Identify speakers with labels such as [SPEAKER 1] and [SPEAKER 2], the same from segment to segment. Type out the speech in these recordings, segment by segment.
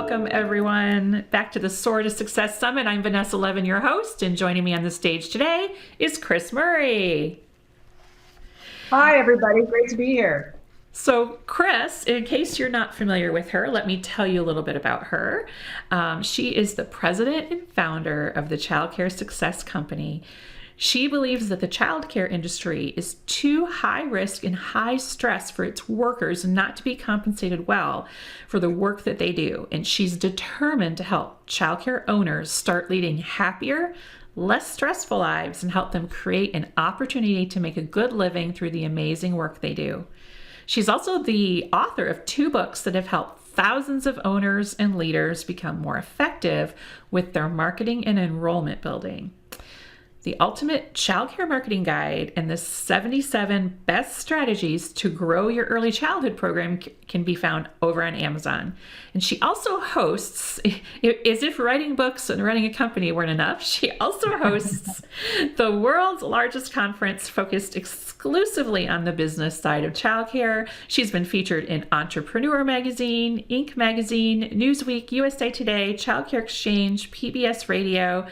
[SPEAKER 1] welcome everyone back to the Soar to Success Summit. I'm Vanessa Levin, your host, and joining me on the stage today is Kris Murray.
[SPEAKER 2] Hi, everybody. Great to be here.
[SPEAKER 1] So Kris, in case you're not familiar with her, let me tell you a little bit about her. She is the president and founder of the Childcare Success Company. She believes that the childcare industry is too high risk and high stress for its workers not to be compensated well for the work that they do. And she's determined to help childcare owners start leading happier, less stressful lives and help them create an opportunity to make a good living through the amazing work they do. She's also the author of 2 books that have helped thousands of owners and leaders become more effective with their marketing and enrollment building. The Ultimate Childcare Marketing Guide and the 77 Best Strategies to Grow Your Early Childhood program can be found over on Amazon. And she also hosts, as if writing books and running a company weren't enough, she also hosts the world's largest conference focused exclusively on the business side of childcare. She's been featured in Entrepreneur Magazine, Inc. Magazine, Newsweek, USA Today, Childcare Exchange, PBS Radio,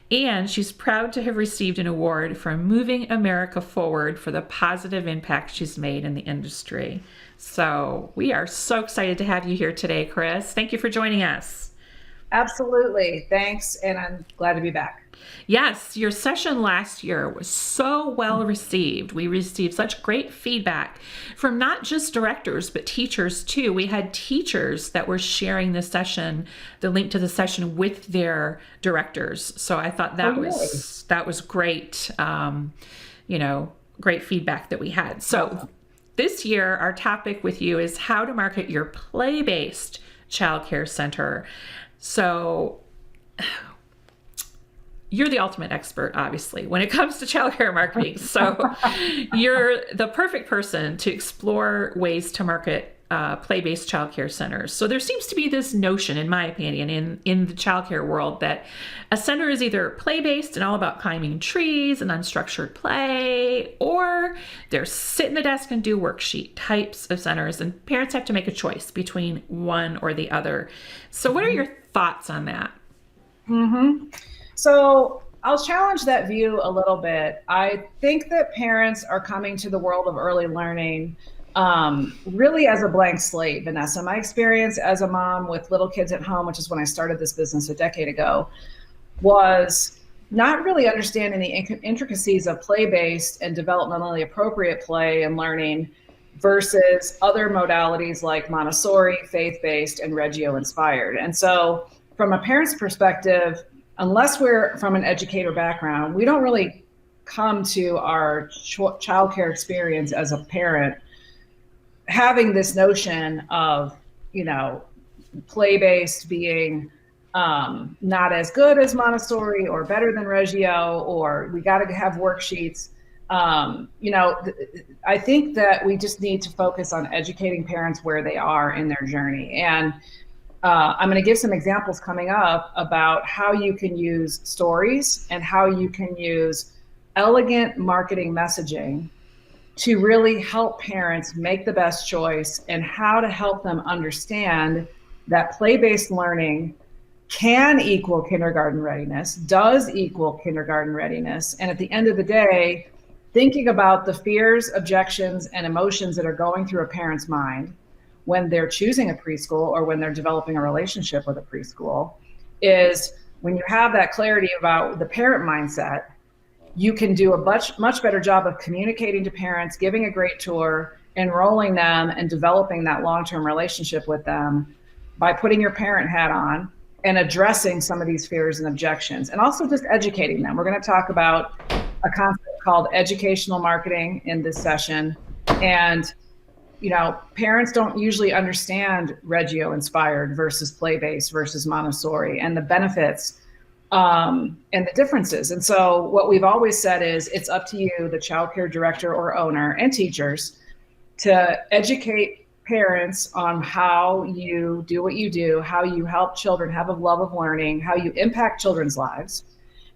[SPEAKER 1] and she's proud to have received an award for moving America forward for the positive impact she's made in the industry. So we are so excited to have you here today, Kris. Thank you for joining us.
[SPEAKER 2] Absolutely. Thanks. And I'm glad to be back.
[SPEAKER 1] Yes, your session last year was so well received. We received such great feedback from not just directors, but teachers too. We had teachers that were sharing the session, the link to the session with their directors. So I thought that was great, great feedback that we had. So this year, our topic with you is how to market your play-based childcare center. So you're the ultimate expert, obviously, when it comes to childcare marketing. So you're the perfect person to explore ways to market play-based childcare centers. So there seems to be this notion, in my opinion, in the childcare world that a center is either play-based and all about climbing trees and unstructured play, or they're sit in the desk and do worksheet types of centers, and parents have to make a choice between one or the other. So what are your thoughts on that?
[SPEAKER 2] So I'll challenge that view a little bit. I think that parents are coming to the world of early learning really as a blank slate, Vanessa. My experience as a mom with little kids at home, which is when I started this business a decade ago, was not really understanding the intricacies of play-based and developmentally appropriate play and learning versus other modalities like Montessori, faith-based, and Reggio-inspired. And so from a parent's perspective, unless we're from an educator background, we don't really come to our childcare experience as a parent having this notion of, play-based being not as good as Montessori or better than Reggio, or we got to have worksheets. I think that we just need to focus on educating parents where they are in their journey. And I'm going to give some examples coming up about how you can use stories and how you can use elegant marketing messaging to really help parents make the best choice, and how to help them understand that play-based learning can equal kindergarten readiness, does equal kindergarten readiness. And at the end of the day, thinking about the fears, objections, and emotions that are going through a parent's mind when they're choosing a preschool or when they're developing a relationship with a preschool is when you have that clarity about the parent mindset, you can do a much better job of communicating to parents, giving a great tour, enrolling them, and developing that long-term relationship with them by putting your parent hat on and addressing some of these fears and objections, and also just educating them. We're going to talk about a concept called educational marketing in this session. And parents don't usually understand Reggio-inspired versus play-based versus Montessori, and the benefits and the differences. And so what we've always said is it's up to you, the childcare director or owner, and teachers, to educate parents on how you do what you do, how you help children have a love of learning, how you impact children's lives,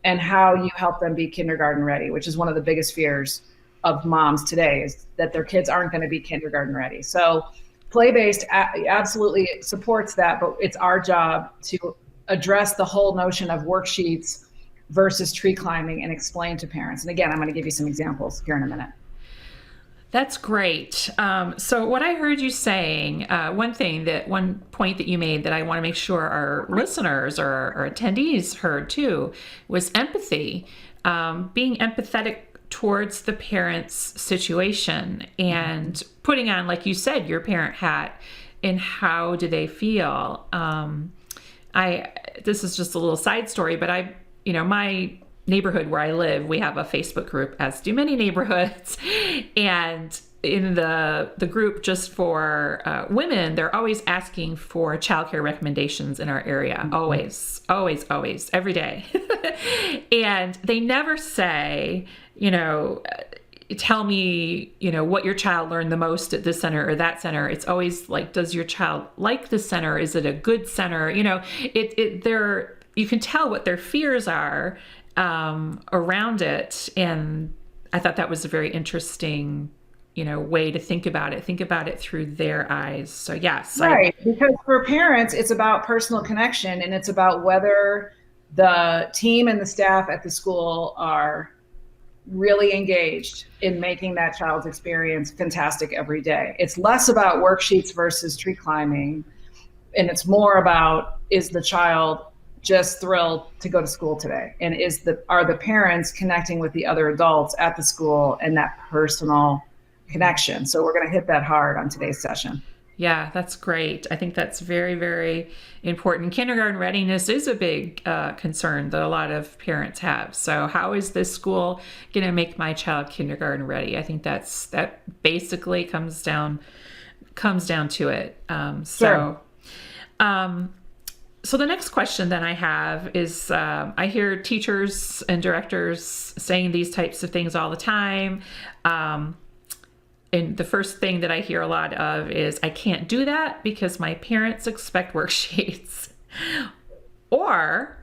[SPEAKER 2] and how you help them be kindergarten ready, which is one of the biggest fears of moms today, is that their kids aren't going to be kindergarten ready. So Play-based absolutely supports that, but it's our job to address the whole notion of worksheets versus tree climbing and explain to parents. And again, I'm going to give you some examples here in a minute.
[SPEAKER 1] That's great. So what I heard you saying, one point that you made that I want to make sure our listeners or our attendees heard too, was empathy, being empathetic towards the parent's situation and putting on, like you said, your parent hat and how do they feel. This is just a little side story, but my neighborhood where I live, we have a Facebook group, as do many neighborhoods. And in the group just for women, they're always asking for childcare recommendations in our area. Always, always, always, every day. And they never say, tell me, what your child learned the most at this center or that center. It's always like, does your child like the center? Is it a good center? You can tell what their fears are around it. And I thought that was a very interesting, way to think about it. Think about it through their eyes. So yes.
[SPEAKER 2] Right. Because for parents, it's about personal connection, and it's about whether the team and the staff at the school are really engaged in making that child's experience fantastic every day. It's less about worksheets versus tree climbing. And it's more about, is the child just thrilled to go to school today? And are the parents connecting with the other adults at the school and that personal connection? So we're going to hit that hard on today's session.
[SPEAKER 1] Yeah, that's great. I think that's very, very important. Kindergarten readiness is a big concern that a lot of parents have. So how is this school going to make my child kindergarten ready? I think that basically comes down to it.
[SPEAKER 2] Sure.
[SPEAKER 1] So the next question that I have is, I hear teachers and directors saying these types of things all the time. And the first thing that I hear a lot of is, I can't do that because my parents expect worksheets. Or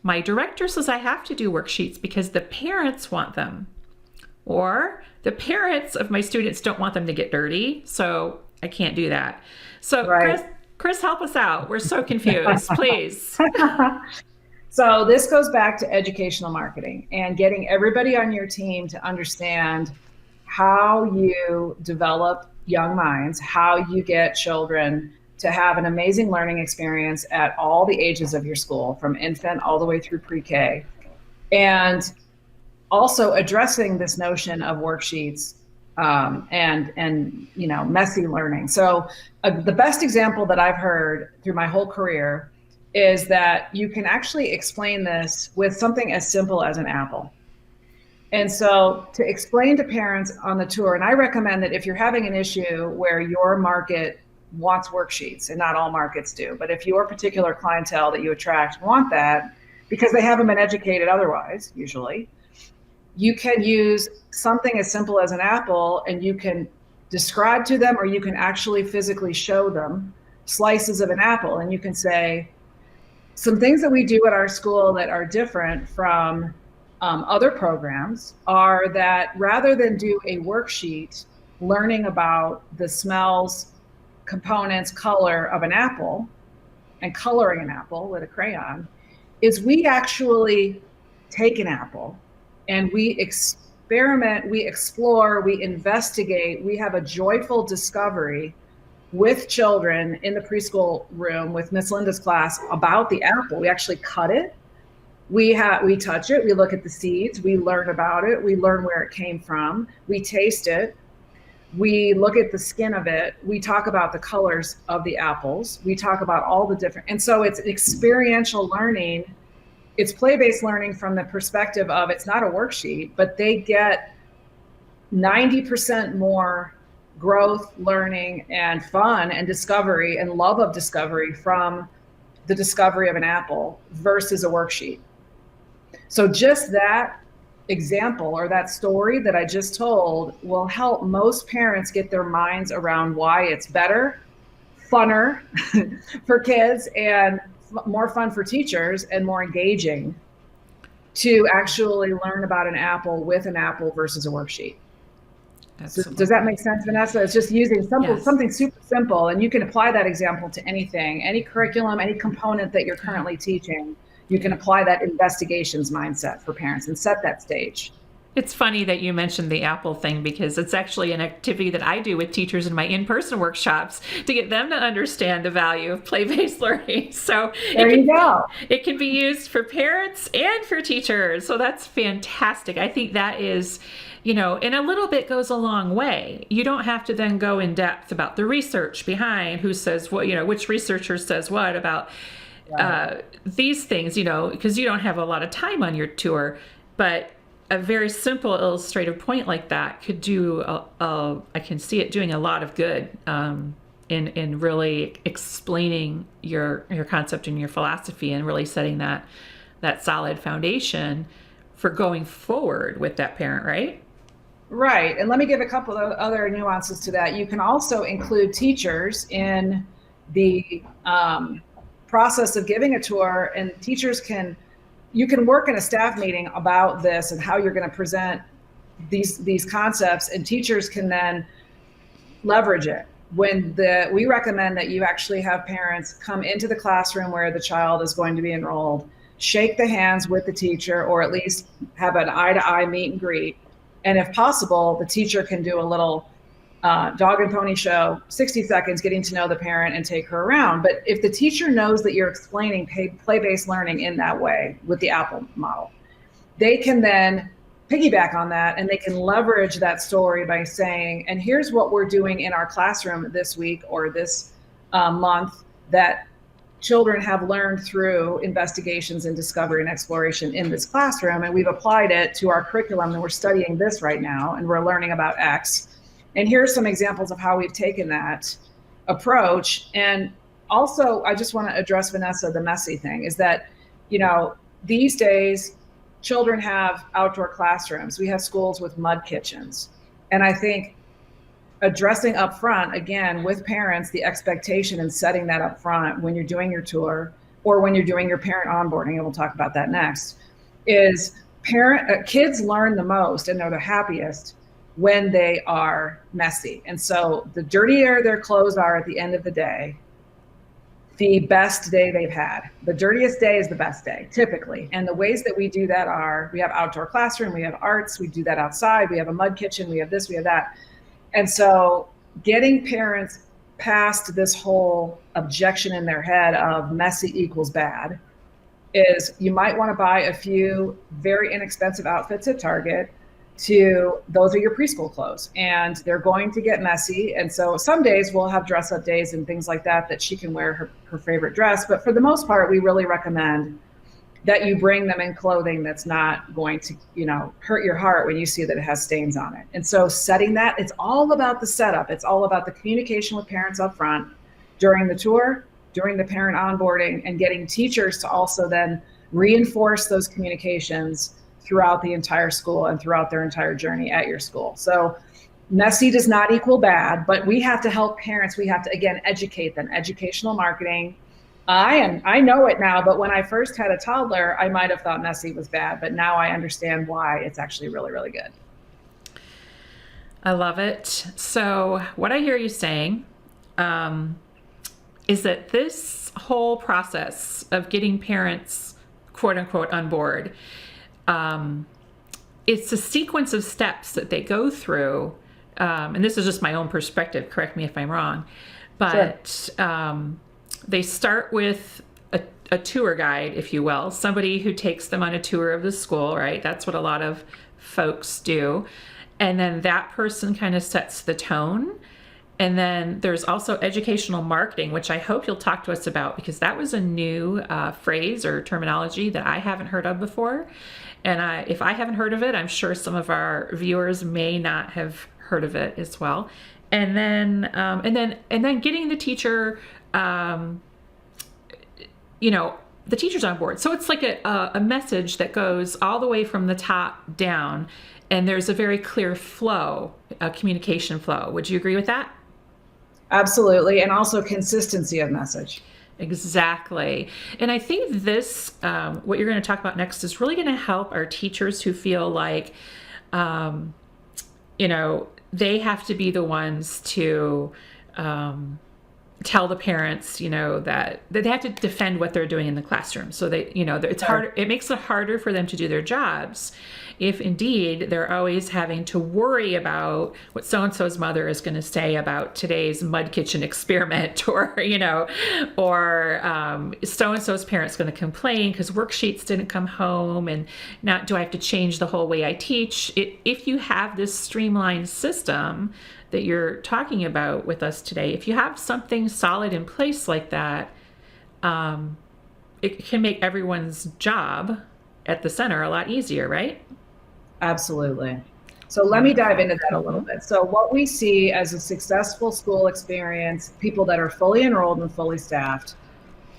[SPEAKER 1] my director says I have to do worksheets because the parents want them. Or the parents of my students don't want them to get dirty, so I can't do that. So
[SPEAKER 2] right.
[SPEAKER 1] Kris, help us out. We're so confused, please.
[SPEAKER 2] So this goes back to educational marketing and getting everybody on your team to understand how you develop young minds, how you get children to have an amazing learning experience at all the ages of your school, from infant all the way through pre-K. And also addressing this notion of worksheets and messy learning. So the best example that I've heard through my whole career is that you can actually explain this with something as simple as an apple. And so to explain to parents on the tour, and I recommend that if you're having an issue where your market wants worksheets, and not all markets do, but if your particular clientele that you attract want that, because they haven't been educated otherwise, usually, you can use something as simple as an apple, and you can describe to them, or you can actually physically show them slices of an apple. And you can say, some things that we do at our school that are different from other programs are that rather than do a worksheet learning about the smells, components, color of an apple and coloring an apple with a crayon, is we actually take an apple and we experiment, we explore, we investigate, we have a joyful discovery with children in the preschool room with Miss Linda's class about the apple. We actually cut it. We touch it, we look at the seeds, we learn about it, we learn where it came from, we taste it, we look at the skin of it, we talk about the colors of the apples, we talk about all the different, and so it's experiential learning. It's play-based learning from the perspective of, it's not a worksheet, but they get 90% more growth, learning, and fun and discovery and love of discovery from the discovery of an apple versus a worksheet. So just that example or that story that I just told will help most parents get their minds around why it's better, funner for kids, and more fun for teachers, and more engaging to actually learn about an apple with an apple versus a worksheet. So does that make sense, Vanessa? It's just using
[SPEAKER 1] Yes.
[SPEAKER 2] something super simple, and you can apply that example to anything, any curriculum, any component that you're currently teaching. You can apply that investigations mindset for parents and set that stage.
[SPEAKER 1] It's funny that you mentioned the Apple thing because it's actually an activity that I do with teachers in my in-person workshops to get them to understand the value of play-based learning. So
[SPEAKER 2] There you go.
[SPEAKER 1] it can be used for parents and for teachers. So that's fantastic. I think that is, and a little bit goes a long way. You don't have to then go in depth about the research behind who says what, which researcher says what about these things, because you don't have a lot of time on your tour. But a very simple illustrative point like that could do, I can see it doing a lot of good in really explaining your concept and your philosophy and really setting that solid foundation for going forward with that parent, right?
[SPEAKER 2] Right. And let me give a couple of other nuances to that. You can also include teachers in the process of giving a tour, and you can work in a staff meeting about this and how you're going to present these concepts, and teachers can then leverage it. We recommend that you actually have parents come into the classroom where the child is going to be enrolled, shake the hands with the teacher, or at least have an eye-to-eye meet and greet. And if possible, the teacher can do a little dog and pony show, 60 seconds, getting to know the parent and take her around. But if the teacher knows that you're explaining play-based learning in that way with the Apple model, they can then piggyback on that, and they can leverage that story by saying, and here's what we're doing in our classroom this week or this month that children have learned through investigations and discovery and exploration in this classroom. And we've applied it to our curriculum, and we're studying this right now, and we're learning about X. And here's some examples of how we've taken that approach. And also, I just want to address, Vanessa, the messy thing is that, these days, children have outdoor classrooms. We have schools with mud kitchens. And I think addressing up front, again, with parents, the expectation and setting that up front when you're doing your tour or when you're doing your parent onboarding, and we'll talk about that next, is kids learn the most and they're the happiest when they are messy. And so the dirtier their clothes are at the end of the day, the best day they've had. The dirtiest day is the best day, typically. And the ways that we do that are, we have outdoor classroom, we have arts, we do that outside, we have a mud kitchen, we have this, we have that. And so getting parents past this whole objection in their head of messy equals bad is, you might want to buy a few very inexpensive outfits at Target. Those are your preschool clothes, and they're going to get messy. And so some days we'll have dress up days and things like that she can wear her favorite dress. But for the most part, we really recommend that you bring them in clothing that's not going to, hurt your heart when you see that it has stains on it. And so setting that, it's all about the setup. It's all about the communication with parents up front during the tour, during the parent onboarding, and getting teachers to also then reinforce those communications throughout the entire school and throughout their entire journey at your school. So messy does not equal bad, but we have to help parents. We have to, again, educate them. Educational marketing. I know it now, but when I first had a toddler, I might have thought messy was bad, but now I understand why it's actually really, really good.
[SPEAKER 1] I love it. So what I hear you saying is that this whole process of getting parents, quote unquote, on board, it's a sequence of steps that they go through. And this is just my own perspective. Correct me if I'm wrong. But sure. They start with a tour guide, if you will, somebody who takes them on a tour of the school, right? That's what a lot of folks do. And then that person kind of sets the tone. And then there's also educational marketing, which I hope you'll talk to us about, because that was a new phrase or terminology that I haven't heard of before. And if I haven't heard of it, I'm sure some of our viewers may not have heard of it as well. And then getting the teacher, the teacher's on board. So it's like a message that goes all the way from the top down, and there's a very clear flow, a communication flow. Would you agree with that?
[SPEAKER 2] Absolutely. And also consistency of message.
[SPEAKER 1] Exactly. And I think this, what you're going to talk about next, is really going to help our teachers who feel like, they have to be the ones to tell the parents, that they have to defend what they're doing in the classroom. So they, it's hard. It makes it harder for them to do their jobs if indeed they're always having to worry about what so-and-so's mother is going to say about today's mud kitchen experiment, or, or so-and-so's parent's going to complain because worksheets didn't come home, and now do I have to change the whole way I teach? If you have this streamlined system that you're talking about with us today, if you have something solid in place like that, it can make everyone's job at the center a lot easier, right?
[SPEAKER 2] Absolutely. So let me dive into that a little bit. So what we see as a successful school experience, people that are fully enrolled and fully staffed,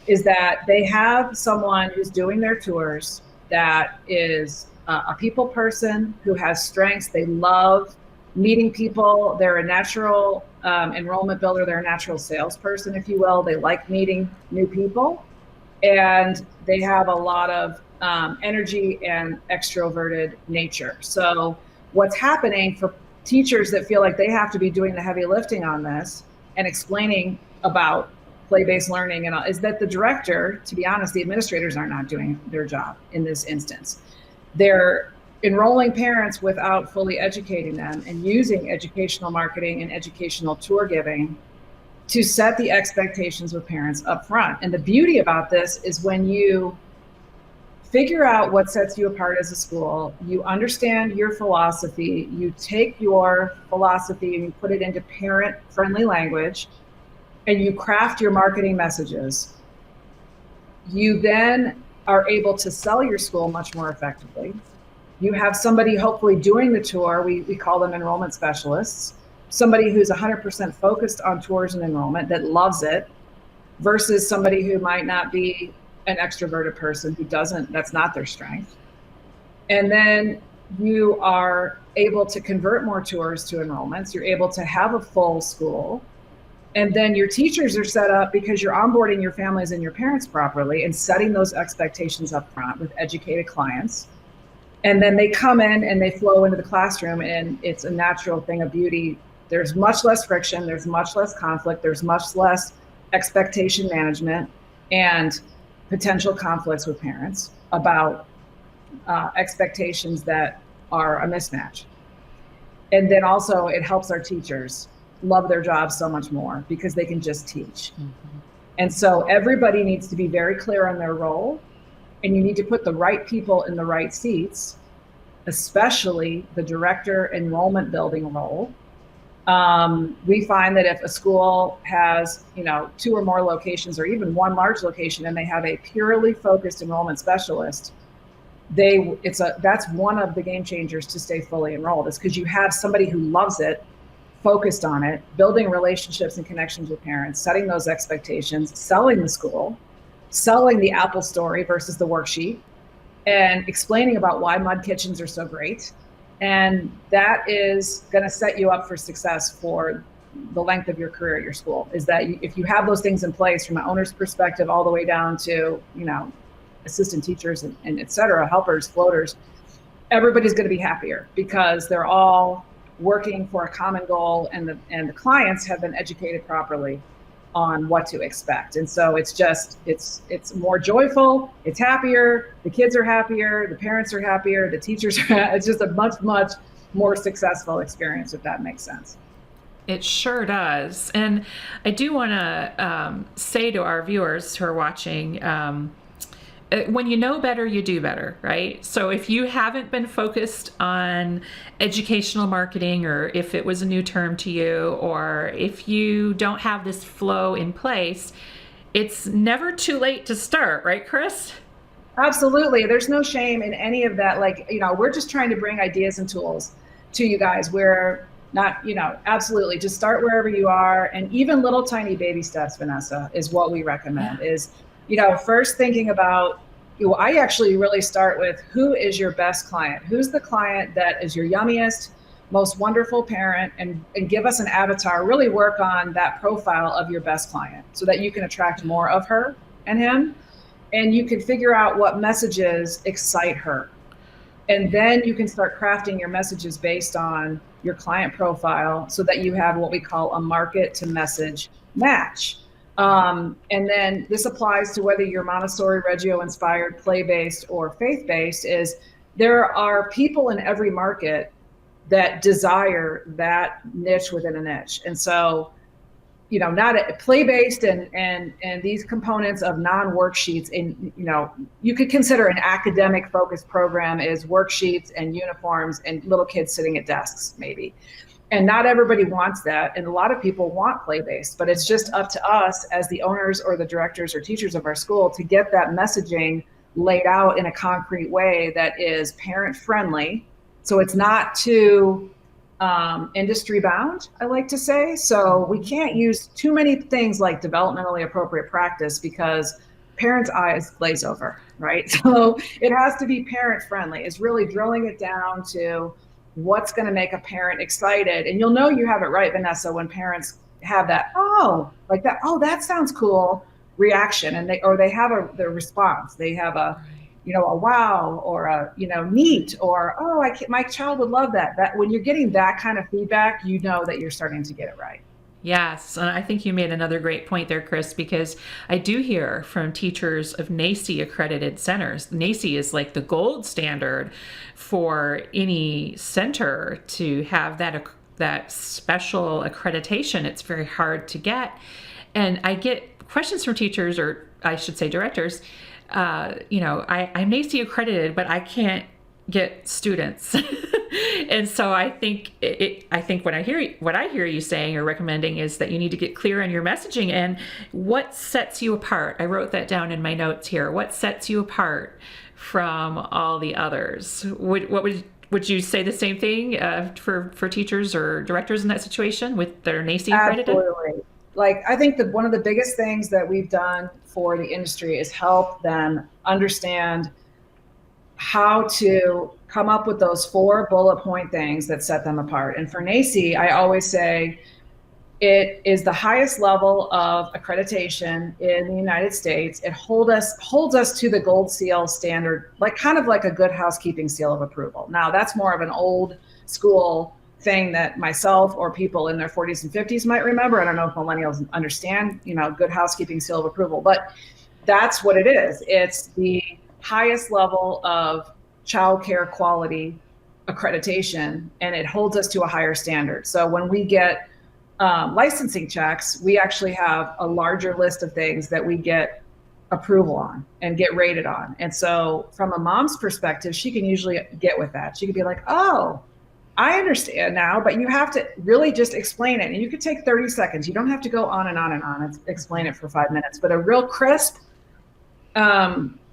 [SPEAKER 2] is that they have someone who's doing their tours that is a people person who has strengths. They love meeting people. They're a natural enrollment builder. They're a natural salesperson, if you will. They like meeting new people, and they have a lot of energy and extroverted nature. So what's happening for teachers that feel like they have to be doing the heavy lifting on this and explaining about play-based learning and all, is that the director, to be honest, the administrators are not doing their job in this instance. They're enrolling parents without fully educating them and using educational marketing and educational tour giving to set the expectations with parents up front. And the beauty about this is when you figure out what sets you apart as a school, you understand your philosophy, you take your philosophy and you put it into parent-friendly language, and you craft your marketing messages, you then are able to sell your school much more effectively. You have somebody hopefully doing the tour, we call them enrollment specialists, somebody who's 100% focused on tours and enrollment that loves it, versus somebody who might not be an extroverted person who doesn't, that's not their strength. And then you are able to convert more tours to enrollments. You're able to have a full school. And then your teachers are set up because you're onboarding your families and your parents properly and setting those expectations up front with educated clients. And then they come in and they flow into the classroom, and it's a natural thing of beauty. There's much less friction. There's much less conflict. There's much less expectation management and potential conflicts with parents about expectations that are a mismatch. And then also it helps our teachers love their jobs so much more because they can just teach. Mm-hmm. And so everybody needs to be very clear on their role, and you need to put the right people in the right seats, especially the director enrollment building role. We find that if a school has, 2 or more locations, or even one large location, and they have a purely focused enrollment specialist, that's one of the game changers to stay fully enrolled, is because you have somebody who loves it, focused on it, building relationships and connections with parents, setting those expectations, selling the school, selling the Apple story versus the worksheet, and explaining about why mud kitchens are so great. And that is going to set you up for success for the length of your career at your school, is that if you have those things in place from an owner's perspective all the way down to, assistant teachers and et cetera, helpers, floaters, everybody's going to be happier because they're all working for a common goal, and the clients have been educated properly on what to expect. And so it's more joyful, it's happier, the kids are happier, the parents are happier, the teachers are, it's just a much, much more successful experience, if that makes sense.
[SPEAKER 1] It sure does. And I do want to say to our viewers who are watching, when you know better, you do better, right? So if you haven't been focused on educational marketing, or if it was a new term to you, or if you don't have this flow in place, it's never too late to start, right, Kris?
[SPEAKER 2] Absolutely. There's no shame in any of that. We're just trying to bring ideas and tools to you guys. We're not, absolutely just start wherever you are. And even little tiny baby steps, Vanessa, is what we recommend. Is first thinking about, I actually really start with, who is your best client? Who's the client that is your yummiest, most wonderful parent? And give us an avatar, really work on that profile of your best client so that you can attract more of her and him. And you can figure out what messages excite her. And then you can start crafting your messages based on your client profile so that you have what we call a market to message match. And then this applies to whether you're Montessori, Reggio inspired, play-based, or faith-based, is there are people in every market that desire that niche within a niche. And so, not play-based and these components of non-worksheets, and you could consider an academic focused program is worksheets and uniforms and little kids sitting at desks maybe. And not everybody wants that. And a lot of people want play-based, but it's just up to us as the owners or the directors or teachers of our school to get that messaging laid out in a concrete way that is parent friendly. So it's not too industry bound, I like to say. So we can't use too many things like developmentally appropriate practice because parents' eyes glaze over, right? So it has to be parent friendly. It's really drilling it down to what's going to make a parent excited. And you'll know you have it right, Vanessa, when parents have that, that sounds cool reaction. And they have the response. They have a wow, or a, neat, or, my child would love that. That when you're getting that kind of feedback, you know that you're starting to get it right.
[SPEAKER 1] Yes, and I think you made another great point there, Kris, because I do hear from teachers of NAEYC accredited centers. NAEYC is like the gold standard for any center to have that special accreditation. It's very hard to get. And I get questions from teachers, or I should say directors, I'm NAEYC accredited, but I can't get students. And so I think what I hear you saying or recommending is that you need to get clear on your messaging and what sets you apart. I wrote that down in my notes here. What sets you apart from all the others? Would you say the same thing for teachers or directors in that situation with their NAEYC accredited?
[SPEAKER 2] Absolutely. Like, I think that one of the biggest things that we've done for the industry is help them understand how to come up with those 4 bullet point things that set them apart. And for NAEYC, I always say it is the highest level of accreditation in the United States. It holds us to the gold seal standard, kind of like a good housekeeping seal of approval. Now, that's more of an old school thing that myself or people in their 40s and 50s might remember. I don't know if millennials understand, good housekeeping seal of approval, but that's what it is. It's the highest level of childcare quality accreditation, and it holds us to a higher standard. So when we get licensing checks, we actually have a larger list of things that we get approval on and get rated on. And so from a mom's perspective, she can usually get with that. She could be like, oh, I understand now, but you have to really just explain it. And you could take 30 seconds. You don't have to go on and on and on and explain it for 5 minutes, but a real crisp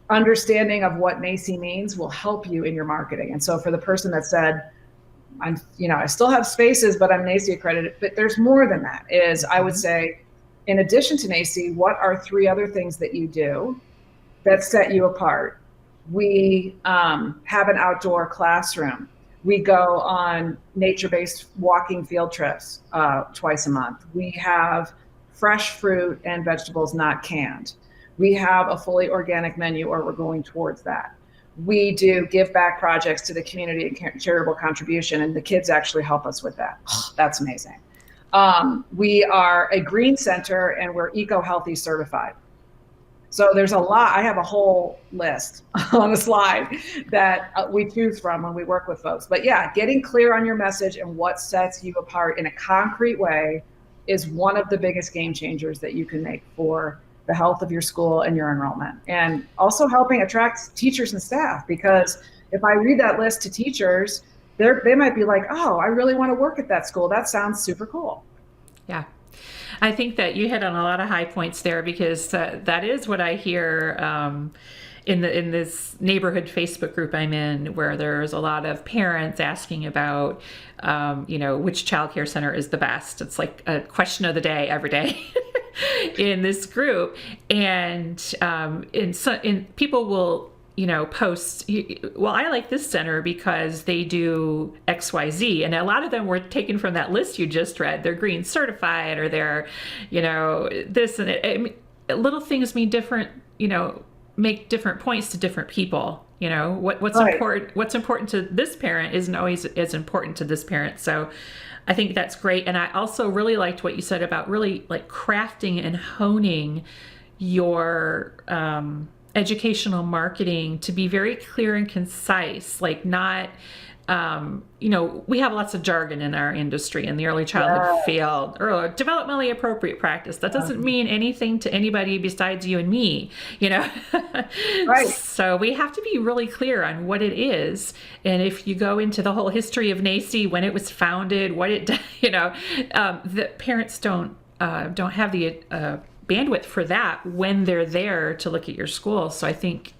[SPEAKER 2] understanding of what NAEYC means will help you in your marketing. And so for the person that said, I still have spaces, but I'm NAEYC accredited, but there's more than that, is I would say, in addition to NAEYC, what are 3 other things that you do that set you apart? We have an outdoor classroom. We go on nature-based walking field trips twice a month. We have fresh fruit and vegetables not canned. We have a fully organic menu, or we're going towards that. We do give back projects to the community and charitable contribution, and the kids actually help us with that. That's amazing. We are a green center, and we're eco-healthy certified. So there's a lot. I have a whole list on the slide that we choose from when we work with folks. But yeah, getting clear on your message and what sets you apart in a concrete way is one of the biggest game changers that you can make for the health of your school and your enrollment. And also helping attract teachers and staff, because if I read that list to teachers, they might be like, oh, I really want to work at that school. That sounds super cool.
[SPEAKER 1] Yeah. I think that you hit on a lot of high points there, because that is what I hear in this neighborhood Facebook group I'm in, where there's a lot of parents asking about, which childcare center is the best. It's like a question of the day every day in this group, and people will post, well, I like this center because they do XYZ. And a lot of them were taken from that list you just read. They're green certified, or they're, this and it. Little things mean different, make different points to different people.
[SPEAKER 2] Right.
[SPEAKER 1] what's important to this parent isn't always as important to this parent. So I think that's great. And I also really liked what you said about really like crafting and honing your educational marketing to be very clear and concise, like not, we have lots of jargon in our industry in the early childhood
[SPEAKER 2] Yeah.
[SPEAKER 1] field, or developmentally appropriate practice. That doesn't mean anything to anybody besides you and me, you know?
[SPEAKER 2] Right.
[SPEAKER 1] So we have to be really clear on what it is. And if you go into the whole history of NACCE, when it was founded, what it, the parents don't have the bandwidth for that when they're there to look at your school. So I think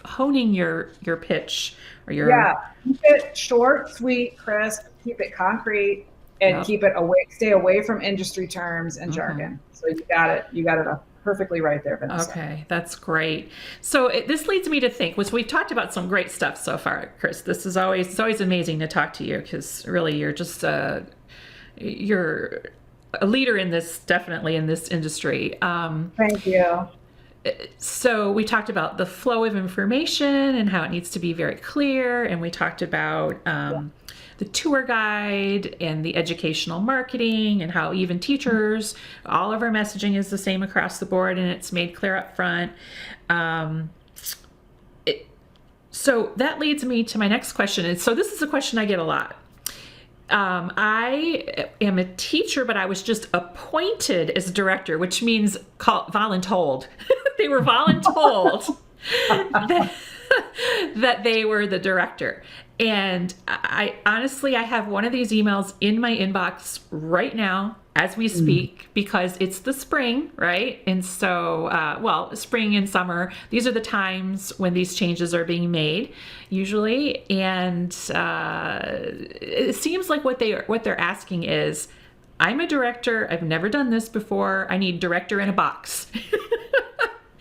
[SPEAKER 1] honing your pitch or your
[SPEAKER 2] Yeah. Keep it short, sweet, crisp, keep it concrete, and
[SPEAKER 1] yep.
[SPEAKER 2] keep it away, stay away from industry terms and jargon. So you got it. You got it perfectly right there, Vanessa.
[SPEAKER 1] Okay, that's great. So this leads me to think, was we've talked about some great stuff so far, Kris. This is always it's always amazing to talk to you because really you're just you're a leader in this, definitely in this industry.
[SPEAKER 2] Thank you.
[SPEAKER 1] So we talked about the flow of information and how it needs to be very clear, and we talked about the tour guide and the educational marketing and how even teachers, all of our messaging is the same across the board and it's made clear up front. So that leads me to my next question. And so this is a question I get a lot. I am a teacher, but I was just appointed as director, which means voluntold. They were voluntold that they were the director. And I honestly, I have one of these emails in my inbox right now as we speak, because it's the spring, right? And so, spring and summer, these are the times when these changes are being made, usually. And it seems like what they're asking is, I'm a director. I've never done this before. I need director in a box.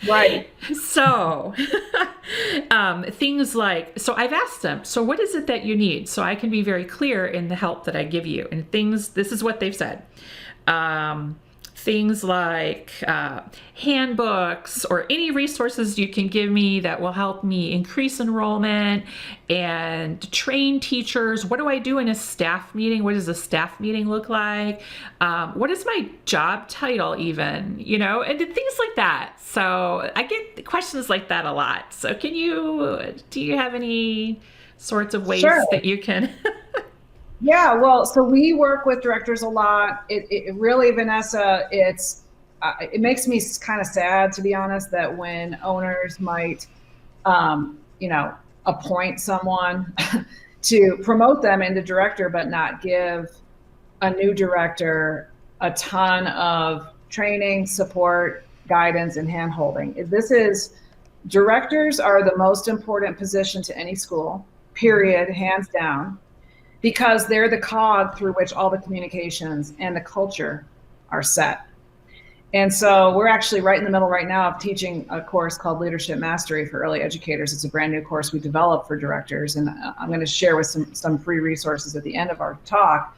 [SPEAKER 2] Right.
[SPEAKER 1] So things like, so I've asked them, so what is it that you need? So I can be very clear in the help that I give you. And this is what they've said. Things like handbooks or any resources you can give me that will help me increase enrollment and train teachers. What do I do in a staff meeting? What does a staff meeting look like? What is my job title even? And things like that. So I get questions like that a lot. So do you have any sorts of ways
[SPEAKER 2] Sure.
[SPEAKER 1] that you can...
[SPEAKER 2] Yeah, well, so we work with directors a lot. It really, Vanessa, it makes me kind of sad, to be honest, that when owners might, appoint someone to promote them into director, but not give a new director a ton of training, support, guidance, and handholding. Directors are the most important position to any school, period, hands down, because they're the cog through which all the communications and the culture are set. And so we're actually right in the middle right now of teaching a course called Leadership Mastery for early educators. It's a brand new course we developed for directors, and I'm going to share with some free resources at the end of our talk.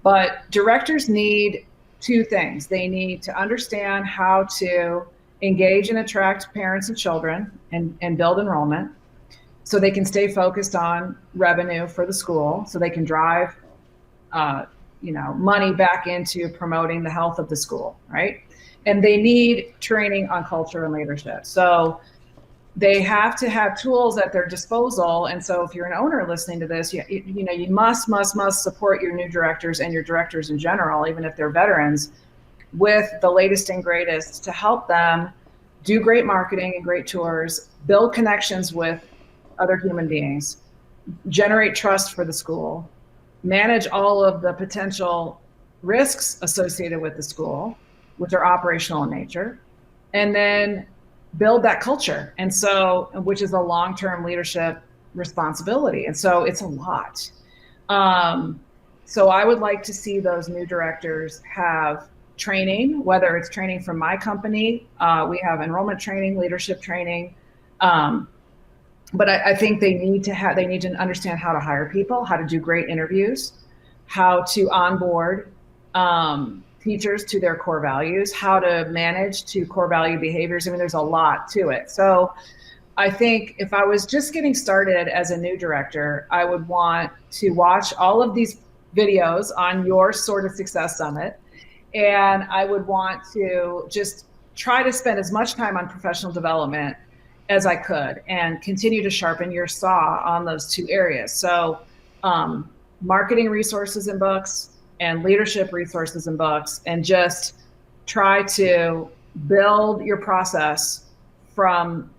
[SPEAKER 2] But directors need two things. They need to understand how to engage and attract parents and children and build enrollment, so they can stay focused on revenue for the school, so they can drive, money back into promoting the health of the school, right? And they need training on culture and leadership. So they have to have tools at their disposal. And so if you're an owner listening to this, you must support your new directors and your directors in general, even if they're veterans, with the latest and greatest to help them do great marketing and great tours, build connections with other human beings, generate trust for the school, manage all of the potential risks associated with the school, which are operational in nature, and then build that culture. And so, which is a long-term leadership responsibility. And so it's a lot. So I would like to see those new directors have training, whether it's training from my company, we have enrollment training, leadership training, but I think they need to understand how to hire people, how to do great interviews, how to onboard teachers to their core values, how to manage to core value behaviors. I mean, there's a lot to it. So I think if I was just getting started as a new director, I would want to watch all of these videos on your Sort of Success Summit. And I would want to just try to spend as much time on professional development as I could and continue to sharpen your saw on those two areas. So, marketing resources and books and leadership resources and books, and just try to build your process from,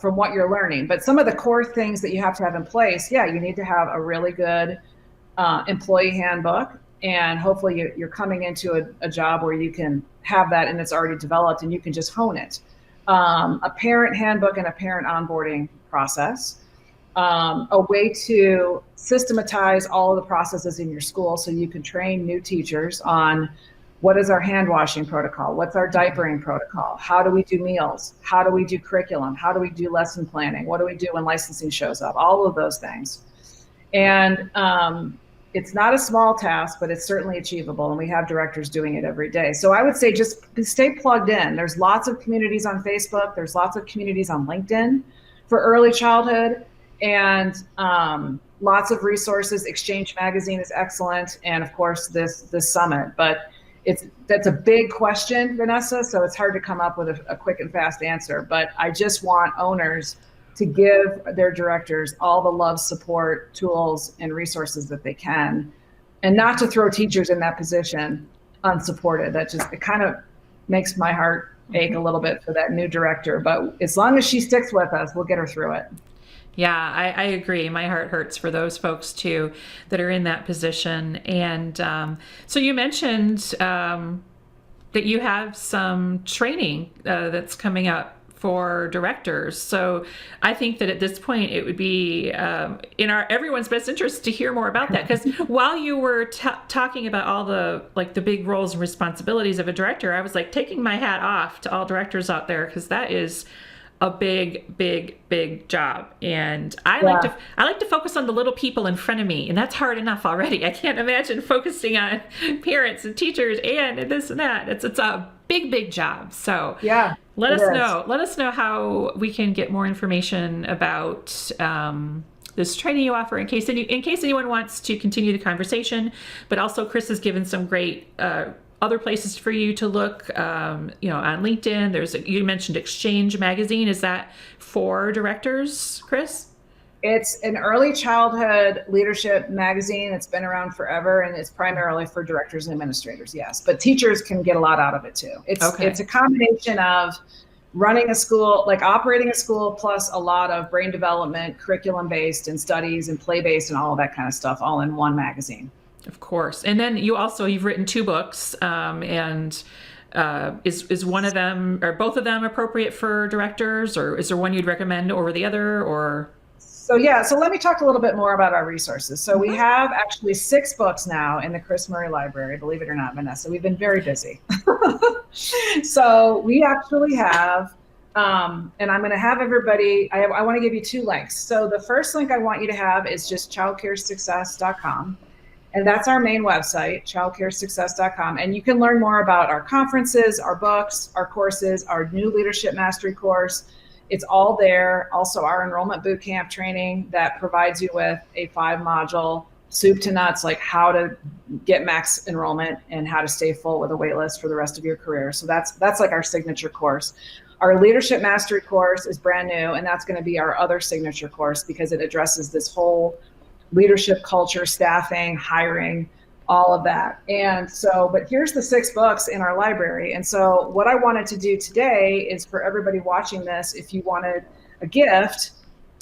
[SPEAKER 2] from what you're learning. But some of the core things that you have to have in place, yeah, you need to have a really good employee handbook. And hopefully you're coming into a job where you can have that and it's already developed and you can just hone it. A parent handbook and a parent onboarding process. A way to systematize all of the processes in your school so you can train new teachers on what is our hand washing protocol, what's our diapering protocol, how do we do meals, how do we do curriculum, how do we do lesson planning, what do we do when licensing shows up, all of those things. And it's not a small task, but it's certainly achievable, and we have directors doing it every day. So I would say just stay plugged in. There's lots of communities on Facebook, there's lots of communities on LinkedIn for early childhood, and lots of resources. Exchange Magazine is excellent, and of course this summit. But that's a big question, Vanessa, so it's hard to come up with a quick and fast answer. But I just want owners to give their directors all the love, support, tools, and resources that they can, and not to throw teachers in that position unsupported. It kind of makes my heart ache a little bit for that new director. But as long as she sticks with us, we'll get her through it.
[SPEAKER 1] Yeah, I agree. My heart hurts for those folks too that are in that position. And so you mentioned that you have some training that's coming up for directors. So I think that at this point it would be in everyone's best interest to hear more about that. Because while you were talking about all the big roles and responsibilities of a director, I was like taking my hat off to all directors out there, because that is a big job. And I like to focus on the little people in front of me, and that's hard enough already. I can't imagine focusing on parents and teachers and this and that. It's a big job. So
[SPEAKER 2] yeah,
[SPEAKER 1] let us know how we can get more information about this training you offer, in case anyone wants to continue the conversation. But also, Kris has given some great other places for you to look, on LinkedIn. You mentioned Exchange Magazine. Is that for directors, Kris?
[SPEAKER 2] It's an early childhood leadership magazine. It's been around forever, and it's primarily for directors and administrators, yes. But teachers can get a lot out of it too. It's a combination of running a school, like operating a school, plus a lot of brain development, curriculum-based and studies and play-based and all of that kind of stuff, all in one magazine.
[SPEAKER 1] Of course. And then you've written 2 books, and is one of them or both of them appropriate for directors, or is there one you'd recommend over the other? Or
[SPEAKER 2] so let me talk a little bit more about our resources. So we have actually 6 books now in the Kris Murray Library, believe it or not, Vanessa. We've been very busy. So we actually have, and I'm going to have everybody, I want to give you 2 links. So the first link I want you to have is just childcaresuccess.com. And that's our main website, childcaresuccess.com. And you can learn more about our conferences, our books, our courses, our new leadership mastery course. It's all there. Also, our enrollment bootcamp training that provides you with a 5-module soup to nuts, like how to get max enrollment and how to stay full with a wait list for the rest of your career. So that's like our signature course. Our leadership mastery course is brand new, and that's going to be our other signature course, because it addresses this whole leadership culture, staffing, hiring, all of that. And so, but here's the 6 books in our library. And so what I wanted to do today is for everybody watching this, if you wanted a gift,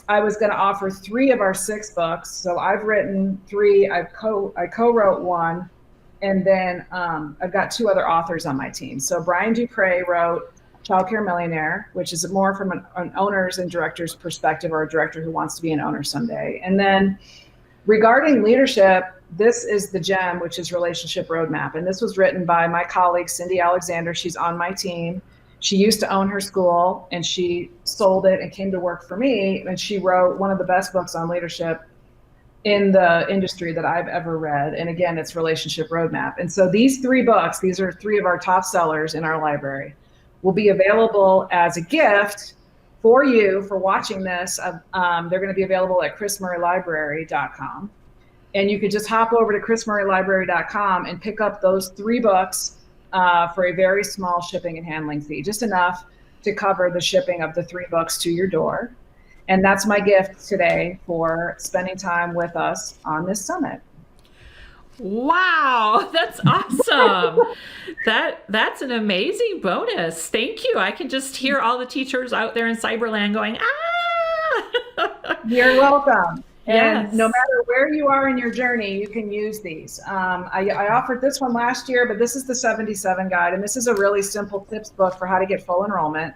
[SPEAKER 2] I was going to offer 3 of our 6 books. So I've written 3, I co-wrote 1, and then I've got 2 other authors on my team. So Brian Dupre wrote Childcare Millionaire, which is more from an owner's and director's perspective, or a director who wants to be an owner someday. And then regarding leadership, this is the gem, which is Relationship Roadmap. And this was written by my colleague, Cindy Alexander. She's on my team. She used to own her school, and she sold it and came to work for me. And she wrote one of the best books on leadership in the industry that I've ever read. And again, it's Relationship Roadmap. And so these 3 books, these are 3 of our top sellers in our library, will be available as a gift for you for watching this. They're going to be available at chrismurraylibrary.com. And you could just hop over to chrismurraylibrary.com and pick up those 3 books for a very small shipping and handling fee, just enough to cover the shipping of the 3 books to your door. And that's my gift today for spending time with us on this summit.
[SPEAKER 1] Wow, that's awesome. That's an amazing bonus. Thank you. I can just hear all the teachers out there in Cyberland going, ah!
[SPEAKER 2] You're welcome.
[SPEAKER 1] Yes.
[SPEAKER 2] And no matter where you are in your journey, you can use these. I offered this one last year, but this is the 77 guide, and this is a really simple tips book for how to get full enrollment.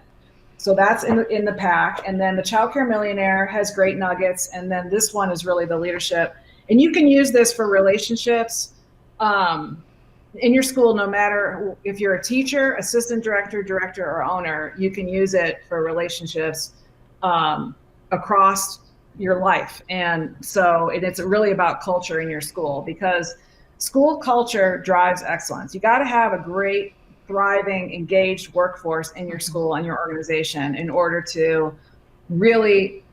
[SPEAKER 2] So that's in the pack. And then the Child Care Millionaire has great nuggets. And then this one is really the leadership. And you can use this for relationships in your school, no matter if you're a teacher, assistant director, director, or owner, you can use it for relationships across your life. And so it's really about culture in your school, because school culture drives excellence. You got to have a great, thriving, engaged workforce in your school and your organization in order to really,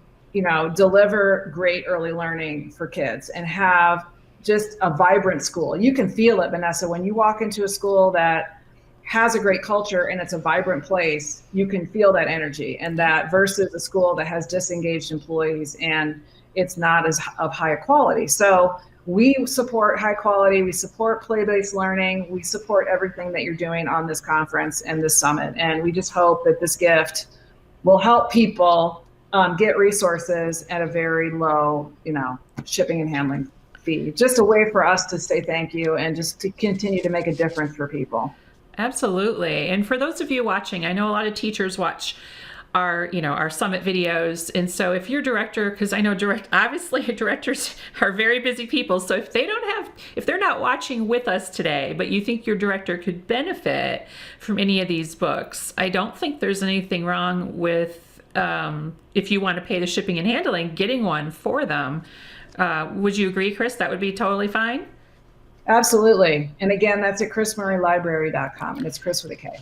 [SPEAKER 2] deliver great early learning for kids and have just a vibrant school. You can feel it, Vanessa, when you walk into a school that has a great culture and it's a vibrant place, you can feel that energy, and that versus a school that has disengaged employees and it's not as of high quality. So we support high quality, we support play-based learning, we support everything that you're doing on this conference and this summit. And we just hope that this gift will help people get resources at a very low, shipping and handling fee. Just a way for us to say thank you and just to continue to make a difference for people.
[SPEAKER 1] Absolutely. And for those of you watching, I know a lot of teachers watch our summit videos. And so if your director, because I know obviously directors are very busy people. So if they're not watching with us today, but you think your director could benefit from any of these books, I don't think there's anything wrong with, if you want to pay the shipping and handling, getting one for them. Would you agree, Kris? That would be totally fine?
[SPEAKER 2] Absolutely. And again, that's at chrismurraylibrary.com, and it's Kris with a K.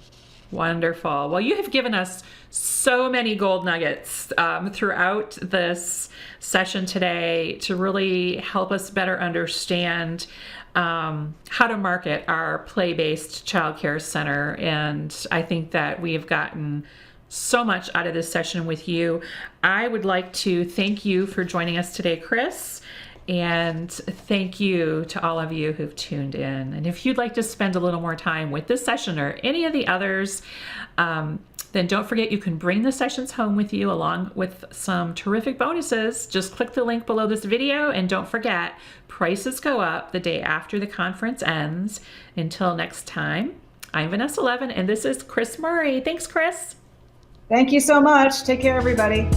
[SPEAKER 1] Wonderful. Well, you have given us so many gold nuggets throughout this session today to really help us better understand how to market our play-based child care center. And I think that we have gotten so much out of this session with you. I would like to thank you for joining us today, Kris. And thank you to all of you who've tuned in. And if you'd like to spend a little more time with this session or any of the others, then don't forget you can bring the sessions home with you along with some terrific bonuses. Just click the link below this video, and don't forget, prices go up the day after the conference ends. Until next time, I'm Vanessa Levin, and this is Kris Murray. Thanks, Kris.
[SPEAKER 2] Thank you so much. Take care, everybody.